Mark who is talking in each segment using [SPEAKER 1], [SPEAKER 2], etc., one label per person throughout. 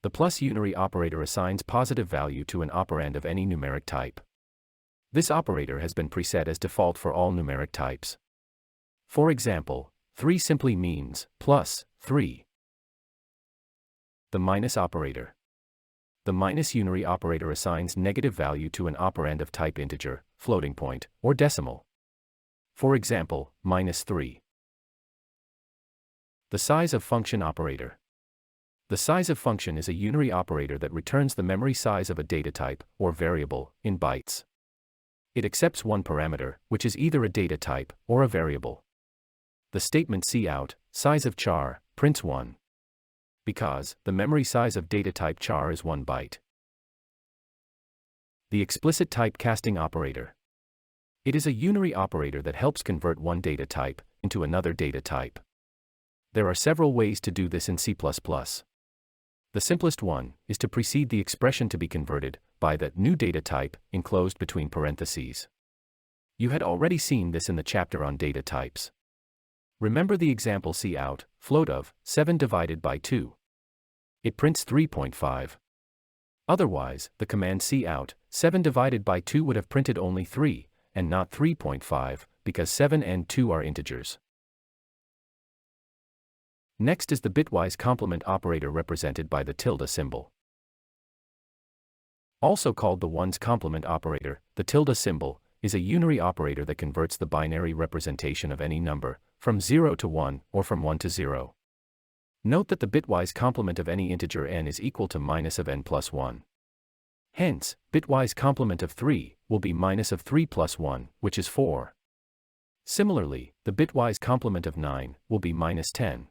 [SPEAKER 1] The plus unary operator assigns positive value to an operand of any numeric type. This operator has been preset as default for all numeric types. For example, 3 simply means plus 3. The minus operator. The minus unary operator assigns negative value to an operand of type integer, floating point, or decimal. For example, -3. The sizeof function operator. The sizeof function is a unary operator that returns the memory size of a data type, or variable, in bytes. It accepts one parameter, which is either a data type or a variable. The statement cout, size of char, prints 1. Because the memory size of data type char is 1 byte. The explicit typecasting operator. It is a unary operator that helps convert one data type into another data type. There are several ways to do this in C++. The simplest one is to precede the expression to be converted by the new data type enclosed between parentheses. You had already seen this in the chapter on data types. Remember the example cout, float of 7 divided by 2. It prints 3.5. Otherwise, the command cout, 7 divided by 2 would have printed only 3, and not 3.5, because 7 and 2 are integers. Next is the bitwise complement operator represented by the tilde symbol. Also called the ones complement operator, the tilde symbol is a unary operator that converts the binary representation of any number from 0 to 1 or from 1 to 0. Note that the bitwise complement of any integer n is equal to minus of n plus 1. Hence, bitwise complement of 3 will be minus of 3 plus 1, which is 4. Similarly, the bitwise complement of 9 will be minus 10.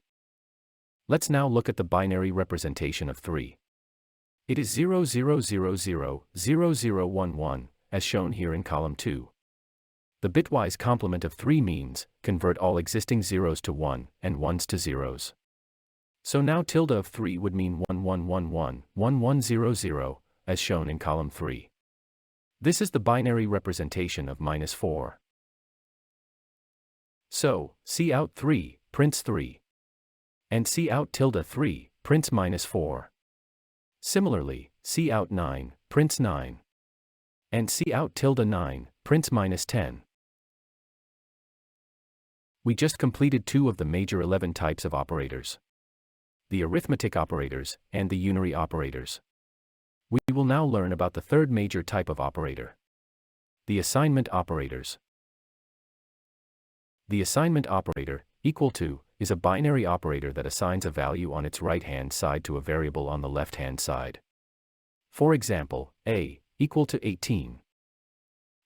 [SPEAKER 1] Let's now look at the binary representation of 3. It is 00000011, as shown here in column 2. The bitwise complement of 3 means, convert all existing zeros to 1 and 1s to zeros. So now tilde of 3 would mean 1111, 1100, as shown in column 3. This is the binary representation of -4. So, cout 3 prints 3. And cout tilde 3 prints -4. Similarly, cout 9 prints 9. And cout tilde 9 prints -10. We just completed 2 of the major 11 types of operators: the arithmetic operators and the unary operators. We will now learn about the third major type of operator: the assignment operators. The assignment operator, equal to, is a binary operator that assigns a value on its right-hand side to a variable on the left-hand side. For example, a equal to 18.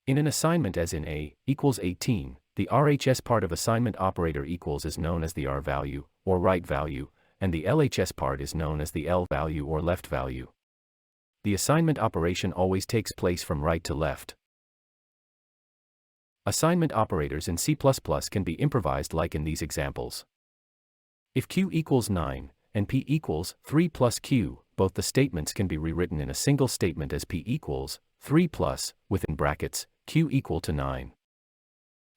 [SPEAKER 1] In an assignment as in a equals 18, the RHS part of assignment operator equals is known as the R value, or right value, and the LHS part is known as the L value or left value. The assignment operation always takes place from right to left. Assignment operators in C++ can be improvised like in these examples. If q equals 9, and p equals 3 plus q, both the statements can be rewritten in a single statement as p equals 3 plus, within brackets, q equal to 9.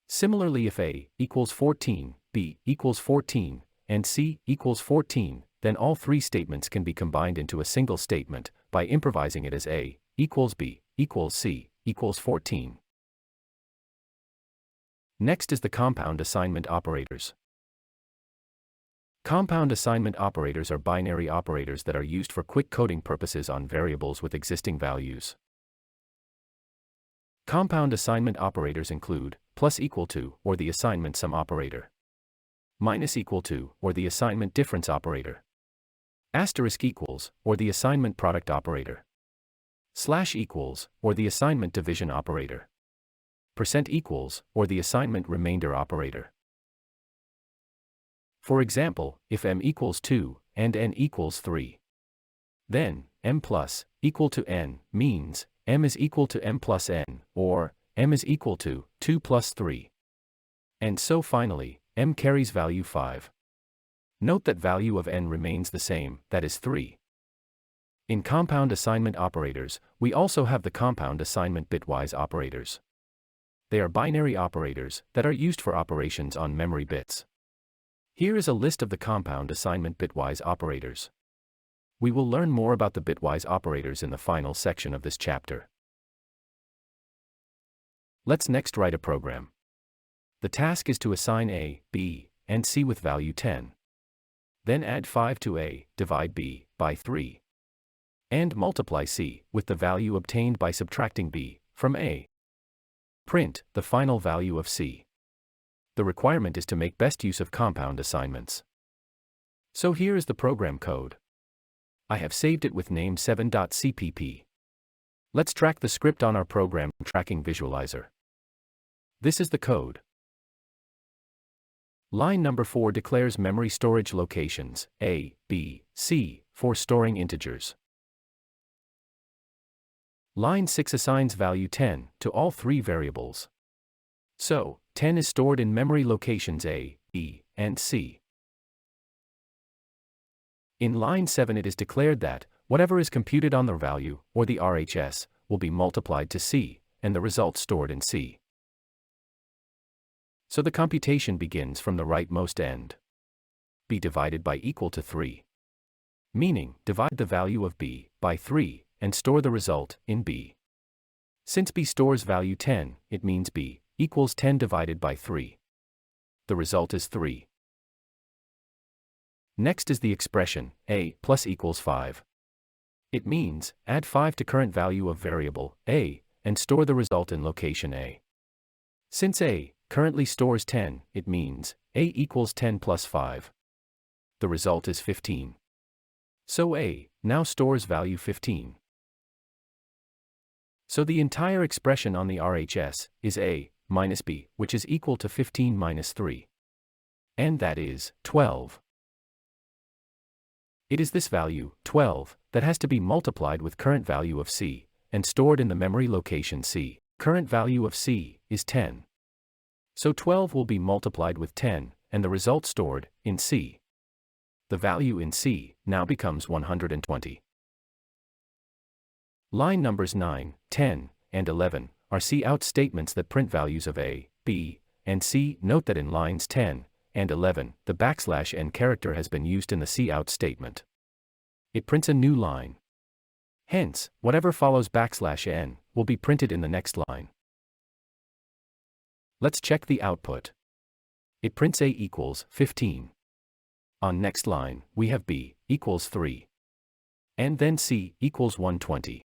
[SPEAKER 1] Similarly, if a equals 14, b equals 14, and c equals 14, then all three statements can be combined into a single statement by improvising it as a equals b equals c equals 14. Next is the compound assignment operators. Compound assignment operators are binary operators that are used for quick coding purposes on variables with existing values. Compound assignment operators include plus equal to, or the assignment sum operator; minus equal to, or the assignment difference operator; asterisk equals, or the assignment product operator; slash equals, or the assignment division operator; percent equals, or the assignment remainder operator. For example, if m equals 2, and n equals 3, then m plus equal to n means m is equal to m plus n, or m is equal to 2 plus 3. And so finally, m carries value 5. Note that value of n remains the same, that is 3. In compound assignment operators, we also have the compound assignment bitwise operators. They are binary operators that are used for operations on memory bits. Here is a list of the compound assignment bitwise operators. We will learn more about the bitwise operators in the final section of this chapter. Let's next write a program. The task is to assign a, b, and c with value 10. Then add 5 to a, divide b by 3. And multiply c with the value obtained by subtracting b from a. Print the final value of c. The requirement is to make best use of compound assignments. So here is the program code. I have saved it with name 7.cpp. Let's track the script on our program tracking visualizer. This is the code. Line number 4 declares memory storage locations, A, B, C, for storing integers. Line 6 assigns value 10 to all 3 variables. So, 10 is stored in memory locations A, B, and C. In line 7 it is declared that, whatever is computed on the value, or the RHS, will be multiplied to C, and the result stored in C. So the computation begins from the rightmost end. B divided by equal to 3. Meaning, divide the value of B by 3, and store the result in B. Since B stores value 10, it means B equals 10 divided by 3. The result is 3. Next is the expression, A plus equals 5. It means, add 5 to current value of variable, A, and store the result in location A. Since A currently stores 10, it means, A equals 10 plus 5. The result is 15. So A now stores value 15. So the entire expression on the RHS is A minus B, which is equal to 15 minus 3. And that is 12. It is this value, 12, that has to be multiplied with current value of C, and stored in the memory location C. Current value of C is 10. So 12 will be multiplied with 10, and the result stored in C. The value in C now becomes 120. Line numbers 9, 10, and 11 are cout statements that print values of A, B, and C. Note that in lines 10 and 11, the \n character has been used in the cout statement. It prints a new line. Hence, whatever follows \n will be printed in the next line. Let's check the output. It prints A equals 15. On next line, we have B equals 3. And then C equals 120.